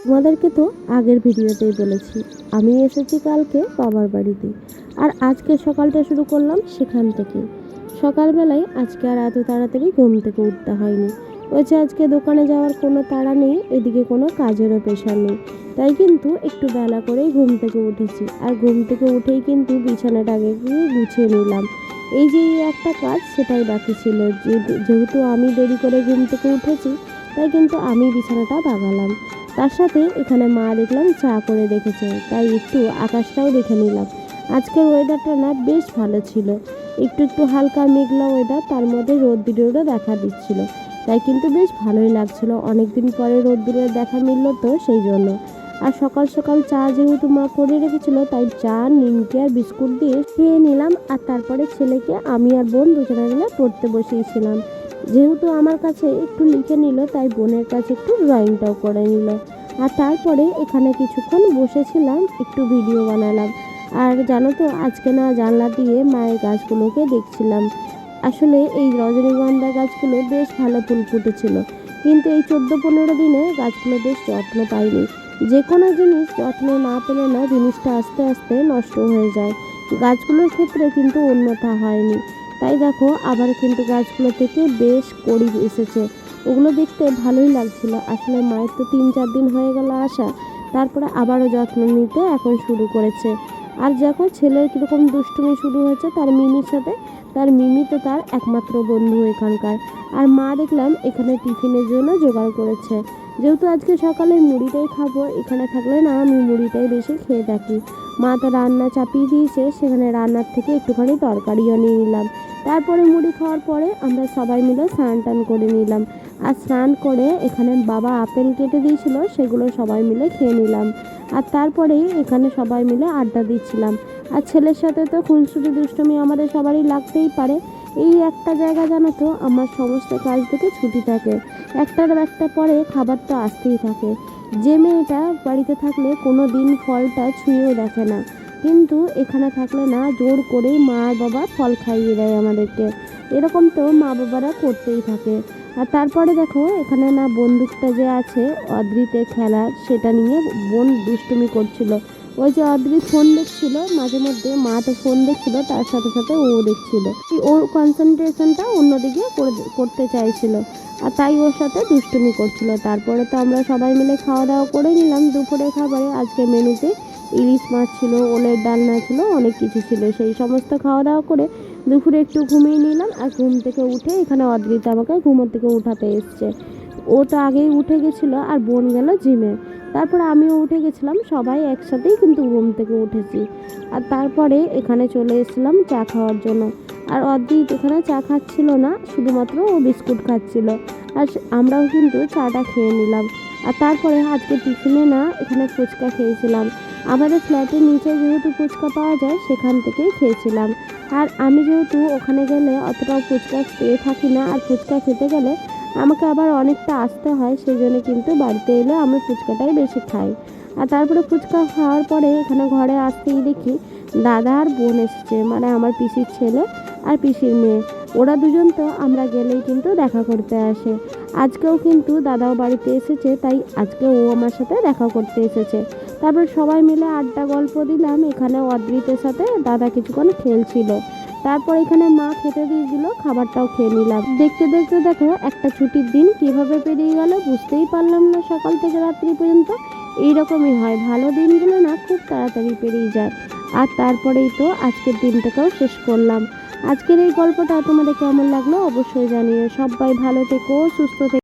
তোমাদেরকে তো আগের ভিডিওতেই বলেছি আমি এসেছি কালকে বাবার বাড়িতে। আর আজকে সকালটা শুরু করলাম সেখান থেকে। সকালবেলায় আজকে আর এত তাড়াতাড়ি ঘুম থেকে উঠতে হয়নি। ওই যে আজকে দোকানে যাওয়ার কোনো তাড়া নেই, এদিকে কোনো কাজেরও প্রেশার নেই, তাই কিন্তু একটু বেলা করেই ঘুম থেকে উঠেছি। আর ঘুম থেকে উঠেই কিন্তু বিছানাটাকে গিয়ে গুছিয়ে নিলাম। এই যে একটা কাজ সেটাই বাকি ছিল, যেহেতু আমি দেরি করে ঘুম থেকে উঠেছি তাই কিন্তু আমি বিছানাটা বাগালাম। তার সাথে এখানে মা দেখলাম চা করে রেখেছে, তাই একটু আকাশটাও দেখে নিলাম। আজকের ওয়েদারটা না বেশ ভালো ছিল, একটু একটু হালকা মেঘলা ওয়েদার, তার মধ্যে রোদ্দুরেরও দেখা দিচ্ছিল, তাই কিন্তু বেশ ভালোই লাগছিল। অনেকদিন পরে রোদ্দুরের দেখা মিলল তো সেই জন্য। আর সকাল সকাল চা যেহেতু মা করে রেখেছিল, তাই চা নিমকি আর বিস্কুট দিয়ে খেয়ে নিলাম। আর তারপরে ছেলেকে আমি আর বোন দুজনে মিলে পড়তে বসিয়েছিলাম। যেহেতু আমার কাছে একটু লিখে নিল, তাই বোনের কাছে একটু ড্রয়িংটাও করে নিল। আর তারপরে এখানে কিছুক্ষণ বসেছিলাম, একটু ভিডিও বানালাম। আর জানো তো আজকে না জানলা দিয়ে মায়ের গাছগুলোকে দেখছিলাম। আসলে এই রজনীগন্ধা গাছগুলো বেশ ভালো ফুল ফুটেছিল, কিন্তু এই 14-15 দিনে গাছগুলো বেশ যত্ন পায়নি। যে কোনো জিনিস যত্ন না পেলে না জিনিসটা আস্তে আস্তে নষ্ট হয়ে যায়। গাছগুলোর ক্ষেত্রে কিন্তু উন্নতি হয়নি। তাই দেখো আবার কিন্তু গাছগুলো থেকে বেশ কড়ি এসেছে, ওগুলো দেখতে ভালোই লাগছিল। আসলে মায়ের তো 3-4 দিন হয়ে গেল আসা, তারপরে আবারও যত্ন নিতে এখন শুরু করেছে। আর দেখো ছেলের কীরকম দুষ্টুমি শুরু হয়েছে তার মিমির সাথে। তার মিমি তো তার একমাত্র বন্ধু এখানকার। আর মা দেখলাম এখানে টিফিনের জন্য জোগাড় করেছে। যেহেতু আজকে সকালে মুড়িটাই খাবো, এখানে থাকলে না আমি মুড়িটাই বেশি খেয়ে থাকি। মা তো রান্না চাপিয়ে দিয়েছে, সেখানে রান্নার থেকে একটুখানি তরকারিও নিয়ে নিলাম। তারপরে মুড়ি খাওয়ার পরে আমরা সবাই মিলে স্নান টান করে নিলাম। আর স্নান করে এখানে বাবা আপেল কেটে দিয়েছিল, সেগুলো সবাই মিলে খেয়ে নিলাম। আর তারপরেই এখানে সবাই মিলে আড্ডা দিচ্ছিলাম। আর ছেলের সাথে তো খুনসুটি দুষ্টুমি আমাদের সবারই লাগতেই পারে। এই একটা জায়গা জানো তো আমার সমস্ত কাজ থেকে ছুটি থাকে, একটার একটা পরে খাবার তো আসতেই থাকে। যে মেয়েটা বাড়িতে থাকলে কোনো দিন ফলটা ছুঁয়েও দেখে না, কিন্তু এখানে থাকলে না জোর করেই মা আর বাবা ফল খাইয়ে দেয় আমাদেরকে। এরকম তো মা বাবারা করতেই থাকে। আর তারপরে দেখো এখানে না বন্দুকটা যে আছে অদ্রিতে খেলার, সেটা নিয়ে বোন দুষ্টুমি করছিল। ওই যে অদ্রিত ফোন দেখছিল মাঝে মধ্যে, মা তো ফোন দেখছিল, তার সাথে সাথে ও দেখছিল, ওর কনসেন্ট্রেশনটা অন্যদিকে করতে চাইছিল, আর তাই ওর সাথে দুষ্টুমি করছিল। তারপরে তো আমরা সবাই মিলে খাওয়া দাওয়া করে নিলাম। দুপুরে খাবারে আজকে মেনুতে ইলিশ মাছ ছিল, ওলের ডালনা ছিল, অনেক কিছু ছিল। সেই সমস্ত খাওয়া দাওয়া করে দুপুরে একটু ঘুমিয়ে নিলাম। আর ঘুম থেকে উঠে এখানে অদ্রিতা আমাকে ঘুমোর থেকে উঠাতে এসছে। ও তো আগেই উঠে গেছিলো আর বোন গেল জিমে। তারপরে আমিও উঠে গেছিলাম, সবাই একসাথেই কিন্তু ঘুম থেকে উঠেছি। আর তারপরে এখানে চলে এসেছিলাম চা খাওয়ার জন্য। আর অদ্রিত এখানে চা খাচ্ছিল না, শুধুমাত্র ও বিস্কুট খাচ্ছিল। আর আমরাও কিন্তু চাটা খেয়ে নিলাম। আর তারপরে আজকে টিফিনে না এখানে ফুচকা খেয়েছিলাম। আমাদের ফ্ল্যাটের নিচে যেহেতু ফুচকা পাওয়া যায়, সেখান থেকেই খেয়েছিলাম। আর আমি যেহেতু ওখানে গেলে অতটাও ফুচকা পেয়ে থাকি না, আর ফুচকা খেতে গেলে আমাকে আবার অনেকটা আসতে হয়, সেই জন্য কিন্তু বাড়িতে এলে আমি ফুচকাটাই বেশি খাই। আর তারপরে ফুচকা খাওয়ার পরে এখানে ঘরে আসতেই দেখি দাদা আর বোন এসছে, মানে আমার পিসির ছেলে আর পিসির মেয়ে। ওরা দুজন তো আমরা গেলেই কিন্তু দেখা করতে আসে। আজকেও কিন্তু দাদাও বাড়িতে এসেছে, তাই আজকে ও আমার সাথে দেখা করতে এসেছে। তারপর সবাই মিলে আড্ডা গল্প দিলাম। এখানে অদ্রিতের সাথে দাদা কিছুক্ষণ খেলছিল। তারপর এখানে মা খেতে দিয়ে দিল, খাবারটাও খেয়ে নিলাম। দেখতে দেখতে দেখো একটা ছুটির দিন কিভাবে পেরিয়ে গেল বুঝতেই পারলাম না, সকাল থেকে রাত্রি পর্যন্ত। এইরকমই হয়, ভালো দিনগুলো না খুব তাড়াতাড়ি পেরিয়ে যায়। আর তারপরেই তো আজকের দিনটাকেও শেষ করলাম। আজকের এই গল্পটা তোমাদের কেমন লাগলো অবশ্যই জানিও। সবাই ভালো থেকো, সুস্থ থেকো।